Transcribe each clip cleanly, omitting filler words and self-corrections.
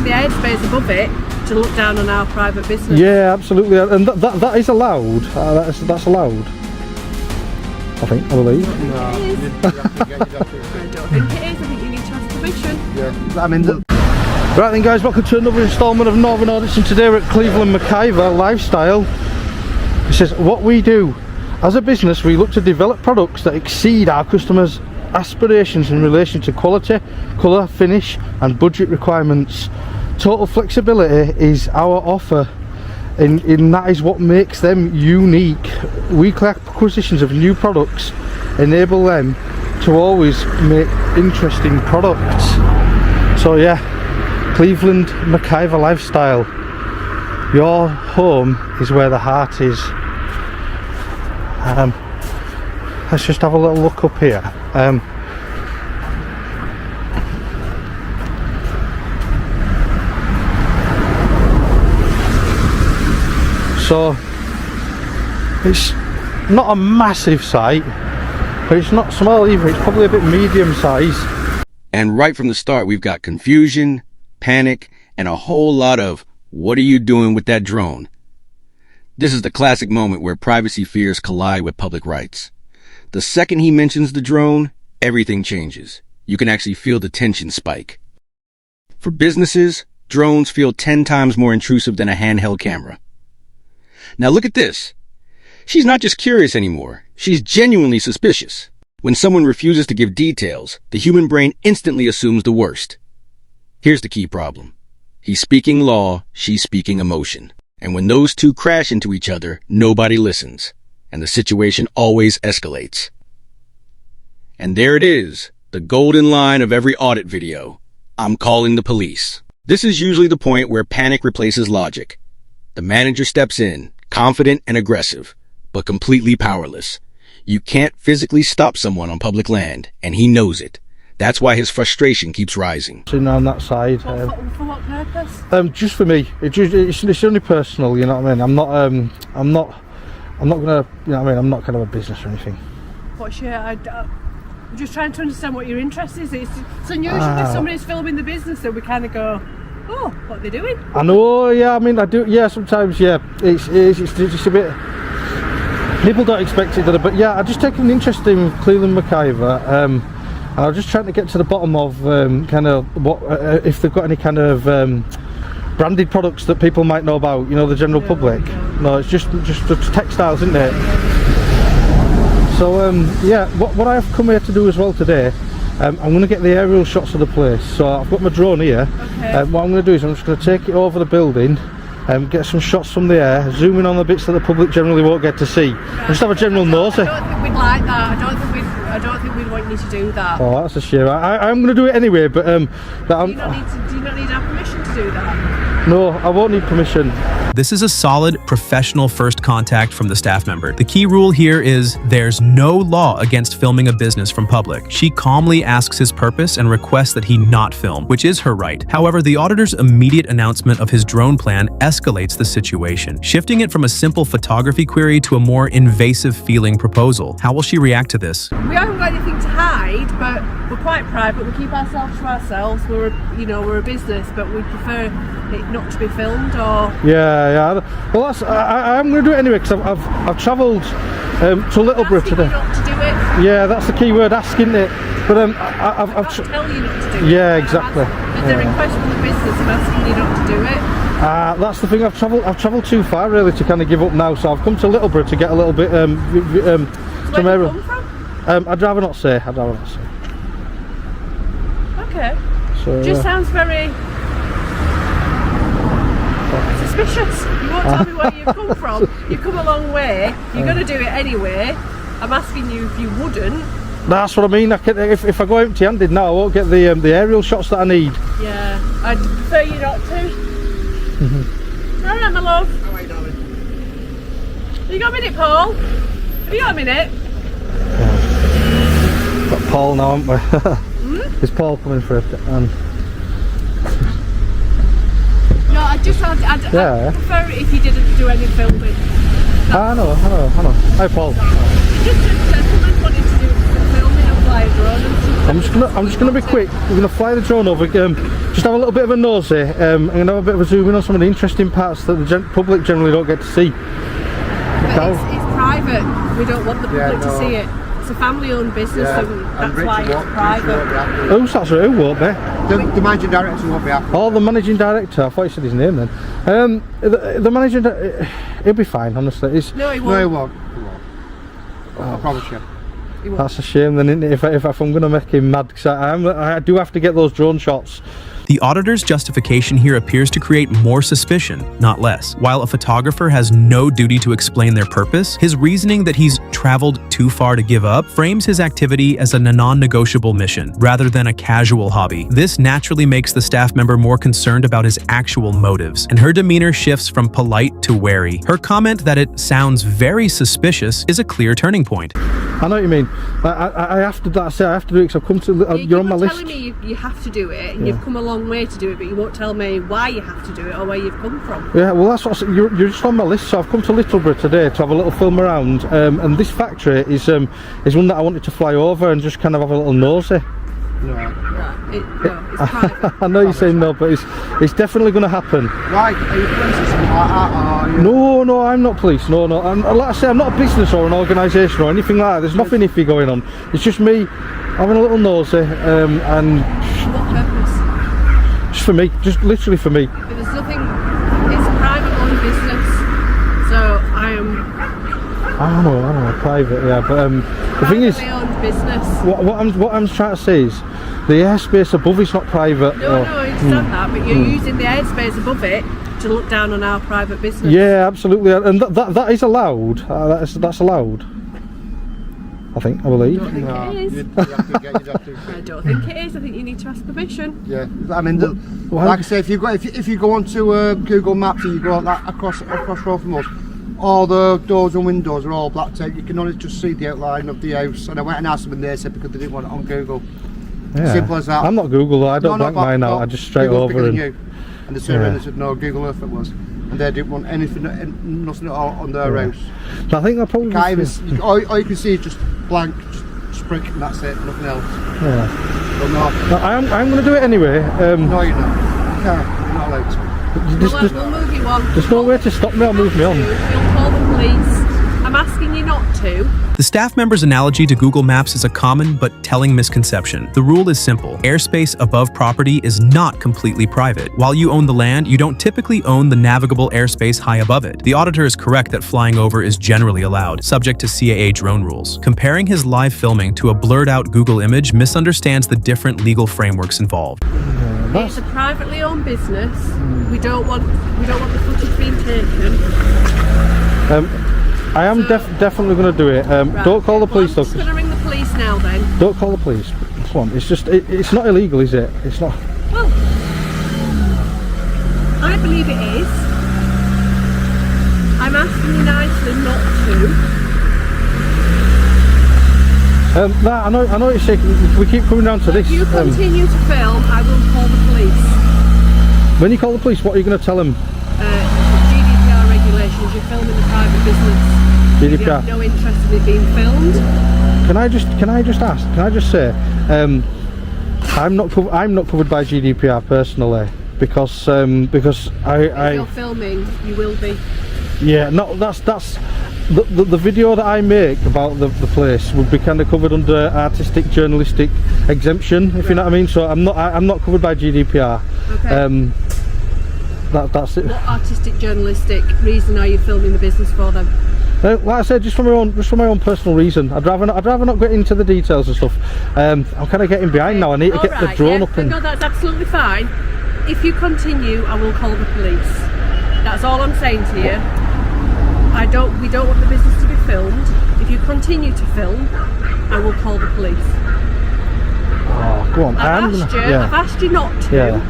in the airspace above it to look down on our private business. Yeah, absolutely, and that is allowed. That's allowed. I believe. I don't think it is. I think you need to ask permission. Yeah, I mean. Right then, guys, welcome to another instalment of Northern Audits, and today we're at Cleveland McIver Lifestyle. It says what we do as a business: we look to develop products that exceed our customers' aspirations in relation to quality, colour, finish, and budget requirements. Total flexibility is our offer. And that is what makes them unique. Weekly acquisitions of new products enable them to always make interesting products. So yeah, Cleveland McIver Lifestyle. Your home is where the heart is. Let's just have a little look up here. So it's not a massive site, but it's not small either. It's probably a bit medium size. And right from the start, we've got confusion, panic, and a whole lot of, what are you doing with that drone? This is the classic moment where privacy fears collide with public rights. The second he mentions the drone, everything changes. You can actually feel the tension spike. For businesses, drones feel 10 times more intrusive than a handheld camera. Now look at this. She's not just curious anymore. She's genuinely suspicious. When someone refuses to give details, the human brain instantly assumes the worst. Here's the key problem. He's speaking law, she's speaking emotion. And when those two crash into each other, nobody listens. And the situation always escalates. And there it is, the golden line of every audit video. I'm calling the police. This is usually the point where panic replaces logic. The manager steps in, confident and aggressive, but completely powerless. You can't physically stop someone on public land, and he knows it. That's why his frustration keeps rising. Sitting on that side. For what purpose? Just for me. It's only personal, you know what I mean? I'm not gonna, you know what I mean? I'm not kind of a business or anything. What's your? I'm just trying to understand what your interest is. It's unusual if somebody's filming the business that we kind of go, oh, what are they doing? I know, yeah, I mean, I do, yeah, sometimes, yeah, it's just a bit, people don't expect it, but yeah, I just take an interest in Cleveland McIver, and I'm just trying to get to the bottom of kind of what, if they've got any kind of branded products that people might know about, you know, the general public. No, it's just textiles, isn't it? So, yeah, what I have come here to do as well today, I'm going to get the aerial shots of the place. So I've got my drone here. Okay. What I'm going to do is I'm just going to take it over the building, get some shots from the air, zoom in on the bits that the public generally won't get to see. Right. Just have a general nosy. I don't think we'd like that. I don't think we'd want you to do that. Oh, that's a shame. I'm going to do it anyway, but do you not need our permission to do that? No, I won't need permission. This is a solid professional first contact from the staff member. The key rule here is there's no law against filming a business from public. She calmly asks his purpose and requests that he not film, which is her right. However, the auditor's immediate announcement of his drone plan escalates the situation, shifting it from a simple photography query to a more invasive feeling proposal. How will she react to this? We haven't got anything to hide, but we're quite private. We keep ourselves to ourselves. We're a business, but we prefer it not to be filmed or. Yeah. Well, I'm going to do it anyway because I've travelled to Littleborough today. You not to do it. Yeah, that's the key word, asking it. But I've tell you not to do it. Yeah, exactly. If they're in question with the business, I'm asking you not to do it. That's the thing. I've travelled too far really to kind of give up now. So I've come to Littleborough to get a little bit. Where do you come from? I'd rather not say. Okay. So, just sounds very suspicious. You won't tell me where you've come from. You've come a long way. You're going to do it anyway. I'm asking you if you wouldn't. That's what I mean. If I go empty-handed now, I won't get the aerial shots that I need. Yeah, I'd prefer you not to. All right, my love. How are you, darling? Have you got a minute, Paul? Have you got a minute? Got Paul now, haven't we? Is Paul coming for it? No, I'd prefer it if you didn't do any filming. I know. Hi, Paul. Just a gentleman wanted to do some filming of fly a drone and stuff. I'm just gonna be quick. We're gonna fly the drone over. Just have a little bit of a nosy. I'm gonna have a bit of a zoom in on some of the interesting parts that the public generally don't get to see. But it's private. We don't want the public to see it. It's a family-owned business, and that's why it's private. Oh, that's right. Who won't be? The managing director won't be happy. Oh, the managing director. I thought you said his name then. The managing he'll be fine, honestly. No, he won't. No, he won't. I promise you. That's a shame then, isn't it? If I'm going to make him mad, because I do have to get those drone shots. The auditor's justification here appears to create more suspicion, not less. While a photographer has no duty to explain their purpose, his reasoning that he's traveled too far to give up frames his activity as a non-negotiable mission, rather than a casual hobby. This naturally makes the staff member more concerned about his actual motives, and her demeanor shifts from polite to wary. Her comment that it sounds very suspicious is a clear turning point. I know what you mean. I have to do it because I've come to. You're on my list. You're telling me you have to do it, and you've come a long way to do it, but you won't tell me why you have to do it or where you've come from. Yeah, well, that's what you're just on my list. So I've come to Littleborough today to have a little film around, and this factory is one that I wanted to fly over and just kind of have a little nosy. No. Right. It's private. I know you're saying no, but it's definitely going to happen. Right, are you police or something like that? Or No, I'm not police. No. Like I say, I'm not a business or an organisation or anything like that. There's nothing iffy going on. It's just me having a little nosy, and What purpose? just for me, just literally for me. But there's nothing. It's a private-owned business, so I know, private, yeah. But the thing is, privately-owned business. what I'm trying to say is, the airspace above is not private. No, I understand that, but you're using the airspace above it to look down on our private business. Yeah, absolutely, and that is allowed. That's allowed. I believe. I don't think it is. you'd have to. I don't think it is. I think you need to ask permission. Yeah, I mean, like I say, if you go onto Google Maps and you go like across road from us, all the doors and windows are all black tape. You can only just see the outline of the house. And I went and asked them, and they said because they didn't want it on Google. Yeah. Simple as that. I'm not Google. I don't blank mine out. I just straight Google's over bigger and. than you. And the surveyor said no, Google Earth it was, and they didn't want anything, nothing at all on their house. I think I probably. All you can see is just blank, just brick, and that's it, nothing else. Yeah. But no, I'm going to do it anyway. no, you're not. You can't. You're not allowed to. We'll move you on. There's no way to stop me or move me on. You'll call the police. I'm asking you not to. The staff member's analogy to Google Maps is a common but telling misconception. The rule is simple. Airspace above property is not completely private. While you own the land, you don't typically own the navigable airspace high above it. The auditor is correct that flying over is generally allowed, subject to CAA drone rules. Comparing his live filming to a blurred-out Google image misunderstands the different legal frameworks involved. It's a privately owned business. We don't want the footage being taken. I am definitely going to do it. Right, Don't call the police though. I'm just going to ring the police now then. Don't call the police. Come on, it's just it's not illegal, is it? It's not. Well, I believe it is. I'm asking you nicely not to. I know what you're saying. We keep coming down to this. If you continue to film, I will call the police. When you call the police, what are you going to tell them? GDPR regulations. You're filming a private business. You GDPR. have no interest in it being filmed. Can I just say, I'm not covered by GDPR personally because If you're filming, you will be. Yeah, no, that's the video that I make about the place would be kind of covered under artistic journalistic exemption, if you know what I mean. So I'm not covered by GDPR. Okay. That's it. What artistic journalistic reason are you filming the business for them? Like I said, just for my own personal reason. I'd rather not get into the details and stuff. I'm kind of getting behind now. I need to get the drone up and. No, that's absolutely fine. If you continue, I will call the police. That's all I'm saying to you. We don't want the business to be filmed. If you continue to film, I will call the police. Oh, go on. I've asked you not to. Yeah.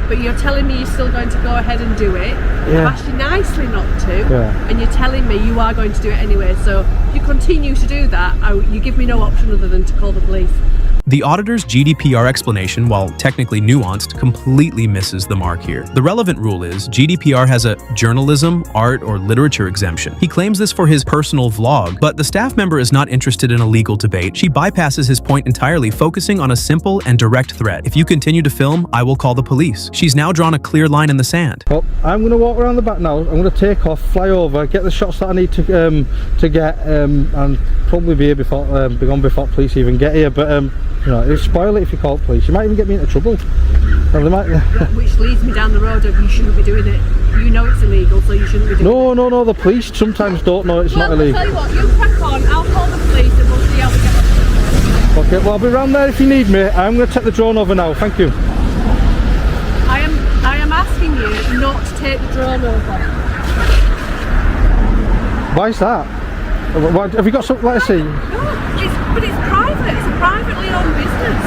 But you're telling me you're still going to go ahead and do it. Yeah. I've asked you nicely not to, Yeah. and you're telling me you are going to do it anyway. So if you continue to do that, you give me no option other than to call the police. The auditor's GDPR explanation, while technically nuanced, completely misses the mark here. The relevant rule is GDPR has a journalism, art, or literature exemption. He claims this for his personal vlog, but the staff member is not interested in a legal debate. She bypasses his point entirely, focusing on a simple and direct threat. If you continue to film, I will call the police. She's now drawn a clear line in the sand. Well, I'm going to walk around the back now. I'm going to take off, fly over, get the shots that I need to get, and probably be here before, be gone before police even get here. But you know, it'll spoil it if you call police. You might even get me into trouble. Well, they might. Which leads me down the road of you shouldn't be doing it. You know it's illegal, so you shouldn't be doing it. No. The police sometimes don't know it's not illegal. I'll tell you what, you crack on. I'll call the police and we'll see how we get on. Okay, well, I'll be around there if you need me. I'm going to take the drone over now. Thank you. I am asking you not to take the drone over. Why is that? Have you got something? Let us see. No, but it's private. It's a privately owned business.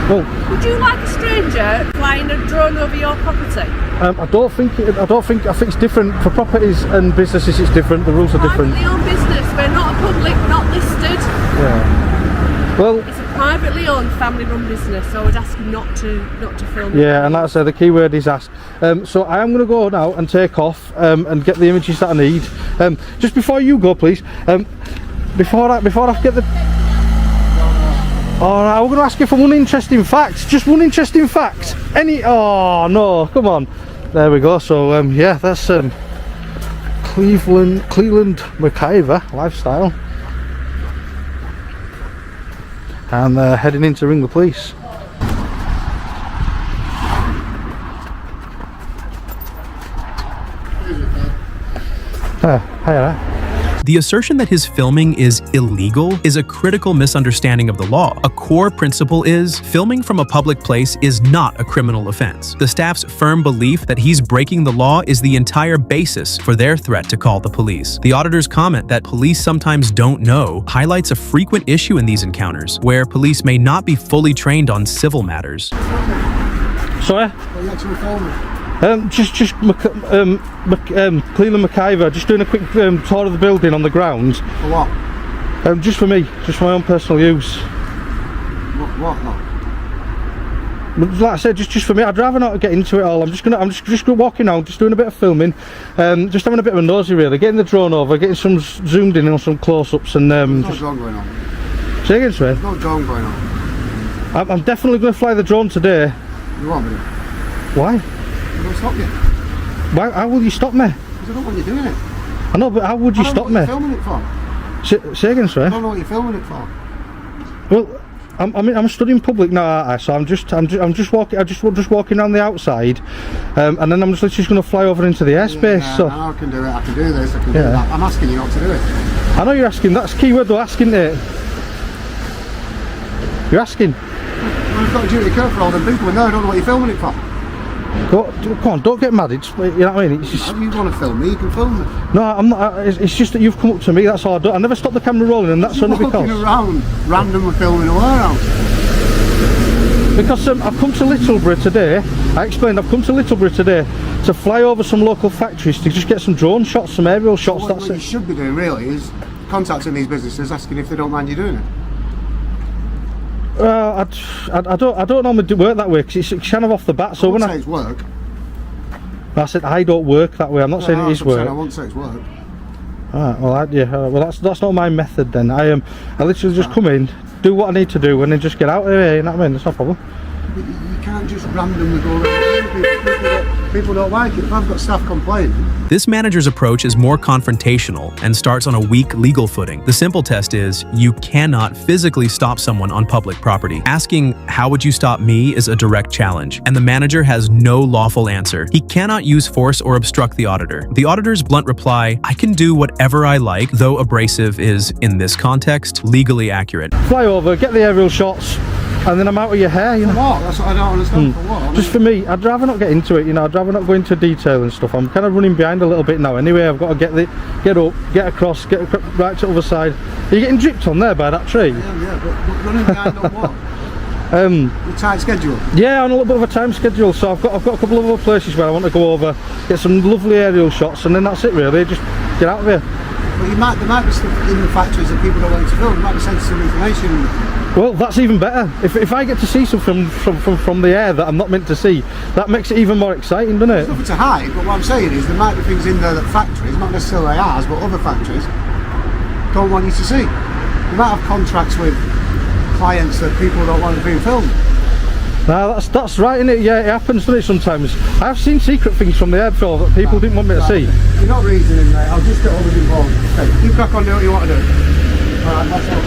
Well, would you like a stranger flying a drone over your property? I think it's different for properties and businesses. It's different. The rules are different. Privately owned business. We're not a public, not listed. Yeah. Well, it's a privately owned, family-run business, so I would ask you not to film. Yeah, and that's the key word is ask. So I am going to go now and take off and get the images that I need. Just before you go, please. Before I get the. All right, I'm going to ask you for one interesting fact. Just one interesting fact. Any? Oh no, come on. There we go. So yeah, that's Cleveland McIver lifestyle. And they're heading in to ring the police. Hiya. The assertion that his filming is illegal is a critical misunderstanding of the law. A core principle is filming from a public place is not a criminal offense. The staff's firm belief that he's breaking the law is the entire basis for their threat to call the police. The auditor's comment that police sometimes don't know highlights a frequent issue in these encounters, where police may not be fully trained on civil matters. Sorry? What are you actually filming? Cleveland McIver, just doing a quick tour of the building on the grounds. For what? Just for me, just for my own personal use. What? Like I said, just for me. I'd rather not get into it all. I'm just walking out, just doing a bit of filming, just having a bit of a nosy really, getting the drone over, getting some zoomed in on some close-ups, and There's no drone going on. Say again, sir? There's no drone going on. I'm definitely going to fly the drone today. You want me? Why? I don't stop you. Why? How will you stop me? Because I don't want you doing it. I know, but how would you stop me? I don't know what you're filming it for. Say again, sir? I don't know what you're filming it for. Well, I'm studying public now, aren't I? So I'm just walking around the outside, and then I'm just going to fly over into the airspace. Yeah, so I can do it. I can do this. I can do that. I'm asking you not to do it. I know you're asking. That's the key word though. Asking it. You're asking. Well, I've got a duty to care for all them people, and no, I don't know what you're filming it for. Come on, don't get mad. You know what I mean? It's just, If you want to film me, you can film me. no, I'm not. It's just that you've come up to me. That's all. I never stop the camera rolling, and that's You're only walking because. around, randomly filming a warehouse. Because I've come to Littleborough today. I explained I've come to Littleborough today to fly over some local factories to just get some drone shots, some aerial shots. What you should be doing really is contacting these businesses, asking if they don't mind you doing it. I don't normally work that way because it's kind of off the bat. So when say it's work. I said I don't work that way. I'm not saying it is work. I won't say it's work. Alright, well that's not my method then. I literally just come in, do what I need to do, and then just get out of here. You know what I mean? That's no problem. You can't just randomly go around. People don't like it. If I've got staff complaining. This manager's approach is more confrontational and starts on a weak legal footing. The simple test is you cannot physically stop someone on public property. Asking, "How would you stop me?" is a direct challenge, and the manager has no lawful answer. He cannot use force or obstruct the auditor. The auditor's blunt reply, "I can do whatever I like," though abrasive, is, in this context, legally accurate. Fly over, get the aerial shots, and then I'm out of your hair, you know. For what? That's what I don't understand. For what? Just for me, I'd rather not get into it, you know. I'd rather not go into detail and stuff. I'm kind of running behind a little bit now. Anyway, I've got to get up, get across, right to the other side. Are you getting dripped on there by that tree? Yeah, but running behind on what? A tight schedule. Yeah, on a little bit of a time schedule. So I've got a couple of other places where I want to go over, get some lovely aerial shots, and then that's it really. Just get out of here. But there might be stuff in the factories that people don't want to film. There might be sensitive information. Well, that's even better. If I get to see something from the air that I'm not meant to see, that makes it even more exciting, doesn't it? There's nothing to hide, but what I'm saying is there might be things in there that factories, not necessarily ours, but other factories, don't want you to see. You might have contracts with clients that people don't want to be filmed. No, that's right, innit? Yeah, it happens, doesn't it, sometimes? I've seen secret things from the air before that people didn't want me to see. You're not reasoning, mate. I'll just get over involved. Okay, you crack on, do what you want to do. Alright, that's all.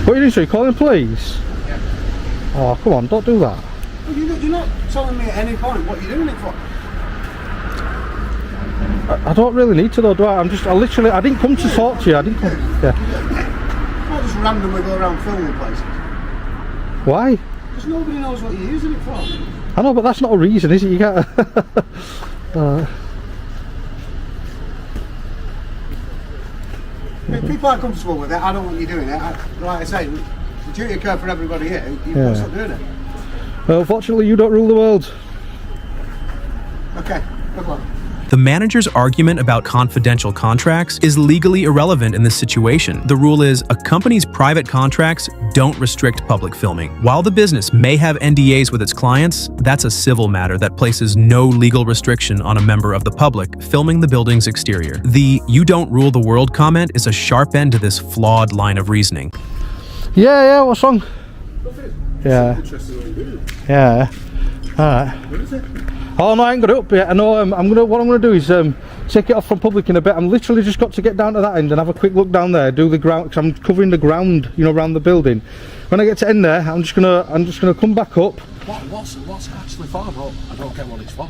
What are you doing, sir? You calling police? Yeah. Oh, come on, don't do that. Well, you're not telling me at any point what you're doing it for. I don't really need to though, do I? I didn't come to talk to you, I didn't come... Yeah. You can't just randomly go around filming places. Why? Because nobody knows what you're using it for. I know, but that's not a reason, is it? You can't... If people aren't comfortable with it, I don't want you doing it. Like I say, the duty of care for everybody here, you've got to stop doing it. Well, fortunately, you don't rule the world. Okay, good luck. The manager's argument about confidential contracts is legally irrelevant in this situation. The rule is a company's private contracts don't restrict public filming. While the business may have NDAs with its clients, that's a civil matter that places no legal restriction on a member of the public filming the building's exterior. The "you don't rule the world" comment is a sharp end to this flawed line of reasoning. Yeah, what's wrong? Yeah. Yeah. Alright. What is it? Oh no, I ain't got it up yet. I know. What I'm gonna do is take it off from public in a bit. I'm literally just got to get down to that end and have a quick look down there, do the ground, because I'm covering the ground, you know, around the building. When I get to end there, I'm just gonna come back up. What's actually for? I don't get what it's for.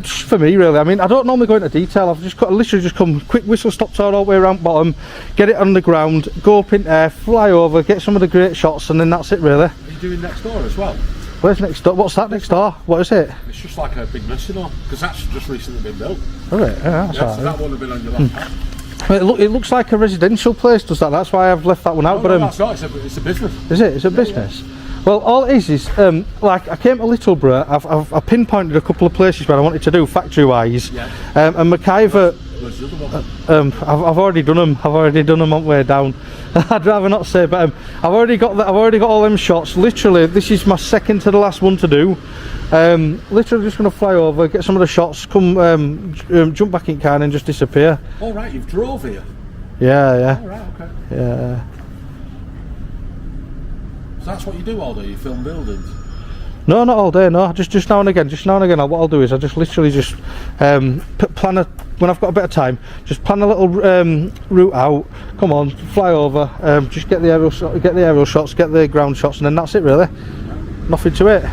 Just for me, really. I mean, I don't normally go into detail. I've literally just come quick whistle stop tour all the way around bottom, get it on the ground, go up in there, fly over, get some of the great shots, and then that's it, really. Are you doing next door as well? Where's next door? What's that next door? What is it? It's just like a big nursing home, because that's just recently been built. Oh, right. Yeah, that's Yeah, all so right. that would have been on your laptop. It looks like a residential place, does that? That's why I've left that one out. No, that's not. It's a business. Is it? It's a business. Well, all it is like I came to Littleborough. I've pinpointed a couple of places where I wanted to do factory-wise, and McIver. Where's the other one? I've already done them. I've already done them on the way down. I'd rather not say, but I've already got all them shots. Literally, this is my second to the last one to do. Literally, just gonna fly over, get some of the shots, come jump back in car and just disappear. All right, you've drove here. Yeah. All right, okay. Yeah. So that's what you do all day. You film buildings. No, not all day. No, just now and again. What I'll do is I just literally just plan when I've got a bit of time. Just plan a little route out. Come on, fly over. Just get the aerial shots, get the ground shots, and then that's it. Really, nothing to it.